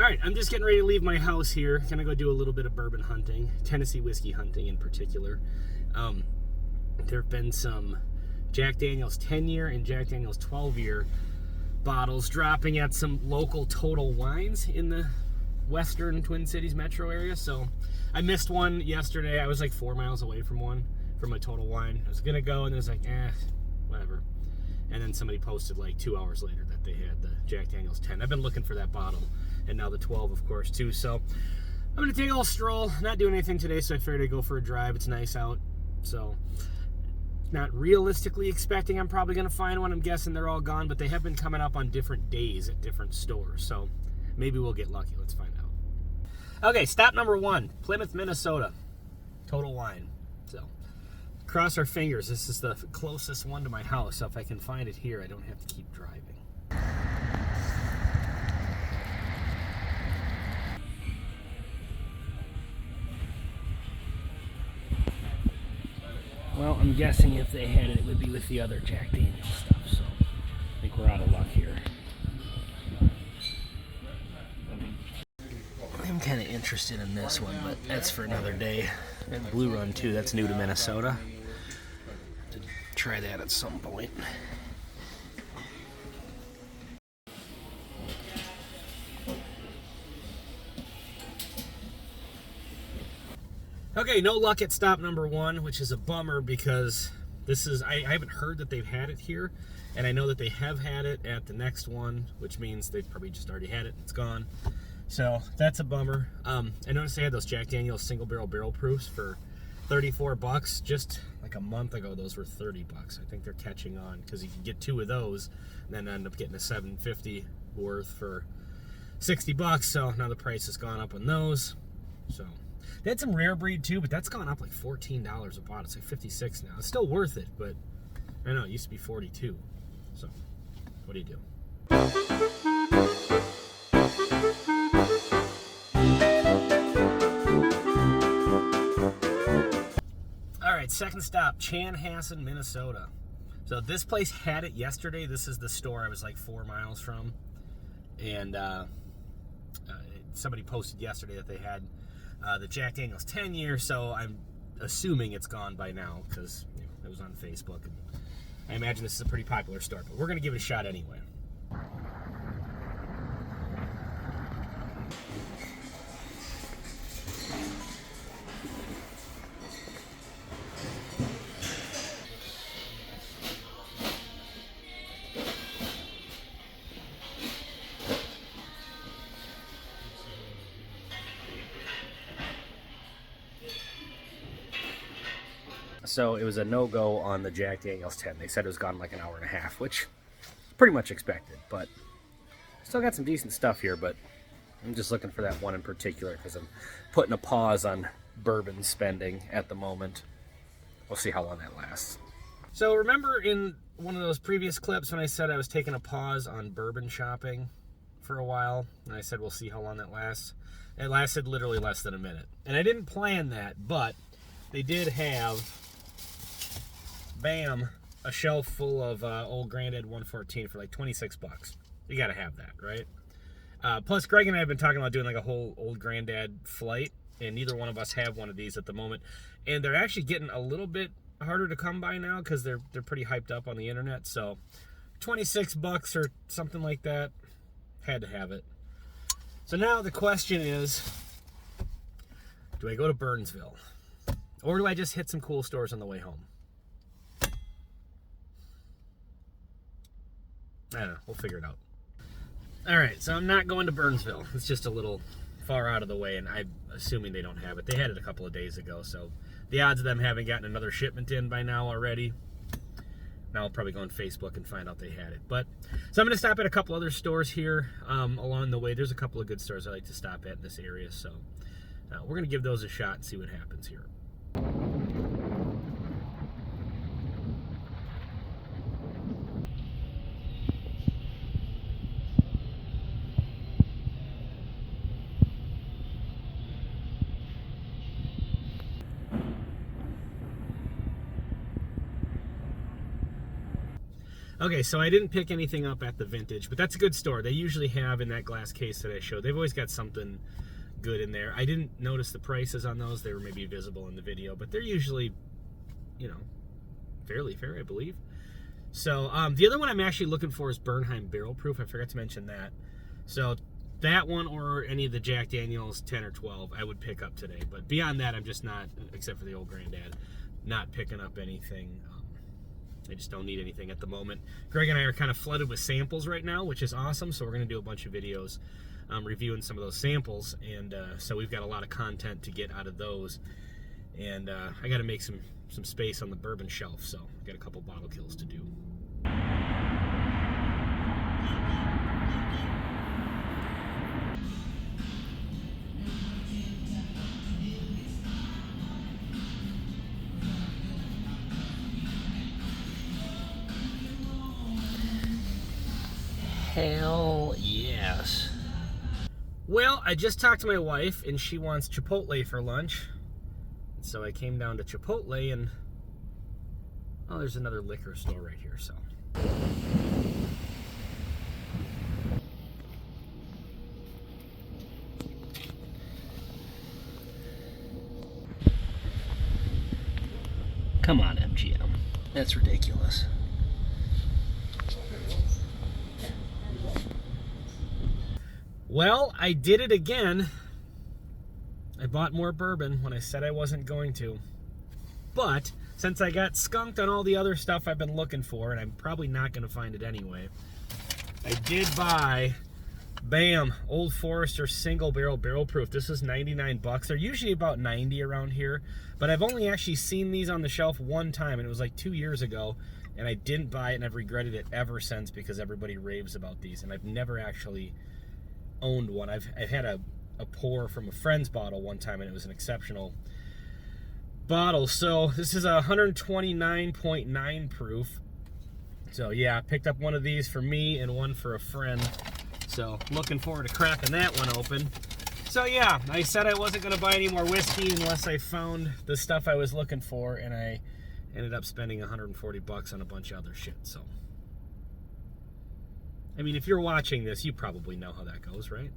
right, I'm just getting ready to leave my house here. Gonna go do a little bit of bourbon hunting, Tennessee whiskey hunting in particular. There have been some Jack Daniel's 10-year and Jack Daniel's 12-year bottles dropping at some local Total Wines in the western Twin Cities metro area. So I missed one yesterday. I was like 4 miles away from a Total Wine. I was gonna go and it was like, whatever. And then somebody posted like 2 hours later that they had the Jack Daniel's 10. I've been looking for that bottle, and now the 12, of course, too. So I'm gonna take a little stroll. Not doing anything today, so I figured I'd go for a drive. It's nice out, so not realistically expecting I'm probably gonna find one. I'm guessing they're all gone, but they have been coming up on different days at different stores, so maybe we'll get lucky. Let's find out. Okay, stop number 1, Plymouth, Minnesota. Total Wine. So cross our fingers. This is the closest one to my house, so if I can find it here, I don't have to keep driving. Well, I'm guessing if they had it, it would be with the other Jack Daniel's stuff, so I think we're out of luck here. I'm kind of interested in this one, but that's for another day. And Blue Run, too. That's new to Minnesota. To try that at some point. Okay, no luck at stop number 1, which is a bummer because this is, I haven't heard that they've had it here, and I know that they have had it at the next one, which means they've probably just already had it and it's gone. So that's a bummer. I noticed they had those Jack Daniel's single barrel proofs for $34. Just like a month ago, those were $30. I think they're catching on because you can get 2 of those and then end up getting a $7.50 worth for $60. So now the price has gone up on those. So they had some rare breed too, but that's gone up like $14 a bottle. It's like $56 now. It's still worth it, but I know it used to be $42. So what do you do? All right, second stop, Chanhassen, Minnesota. So this place had it yesterday. This is the store I was like 4 miles from, and somebody posted yesterday that they had the Jack Daniel's 10-year, so I'm assuming it's gone by now because it was on Facebook, and I imagine this is a pretty popular store, but we're going to give it a shot anyway. So it was a no-go on the Jack Daniel's 10. They said it was gone in like an hour and a half, which pretty much expected, but still got some decent stuff here, but I'm just looking for that one in particular because I'm putting a pause on bourbon spending at the moment. We'll see how long that lasts. So remember in one of those previous clips when I said I was taking a pause on bourbon shopping for a while, and I said we'll see how long that lasts? It lasted literally less than a minute. And I didn't plan that, but they did have, bam, a shelf full of Old Grandad 114 for like $26. You gotta have that, right? Plus, Greg and I have been talking about doing like a whole Old Grandad flight, and neither one of us have one of these at the moment. And they're actually getting a little bit harder to come by now because they're pretty hyped up on the internet. So $26 or something like that, had to have it. So now the question is, do I go to Burnsville? Or do I just hit some cool stores on the way home? I don't know. We'll figure it out. All right, so I'm not going to Burnsville. It's just a little far out of the way, and I'm assuming they don't have it. They had it a couple of days ago, so the odds of them having gotten another shipment in by now already. Now I'll probably go on Facebook and find out they had it. But so I'm going to stop at a couple other stores here along the way. There's a couple of good stores I like to stop at in this area, so we're going to give those a shot and see what happens here. Okay, so I didn't pick anything up at the Vintage, but that's a good store. They usually have in that glass case that I showed. They've always got something good in there. I didn't notice the prices on those. They were maybe visible in the video, but they're usually, you know, fairly fair, I believe. So the other one I'm actually looking for is Bernheim Barrel Proof. I forgot to mention that. So that one or any of the Jack Daniels 10 or 12 I would pick up today. But beyond that, I'm just not, except for the old granddad, not picking up anything. I just don't need anything at the moment. Greg and I are kind of flooded with samples right now, which is awesome. So we're going to do a bunch of videos reviewing some of those samples. And so we've got a lot of content to get out of those. And I got to make some space on the bourbon shelf. So I've got a couple bottle kills to do. Hell yes. Well, I just talked to my wife, and she wants Chipotle for lunch. So I came down to Chipotle, and oh, there's another liquor store right here, so. Come on, MGM. That's ridiculous. Well, I did it again. I bought more bourbon when I said I wasn't going to. But since I got skunked on all the other stuff I've been looking for, and I'm probably not going to find it anyway, I did buy, bam, Old Forester Single Barrel Proof. This is 99 bucks. They're usually about 90 around here, but I've only actually seen these on the shelf one time, and it was like 2 years ago, and I didn't buy it, and I've regretted it ever since because everybody raves about these, and I've never actually owned one. I've had a pour from a friend's bottle one time, and it was an exceptional bottle. So this is a 129.9 proof. So yeah, I picked up one of these for me and one for a friend. So looking forward to cracking that one open. So yeah, I said I wasn't going to buy any more whiskey unless I found the stuff I was looking for, and I ended up spending 140 bucks on a bunch of other shit. So I mean, if you're watching this, you probably know how that goes, right?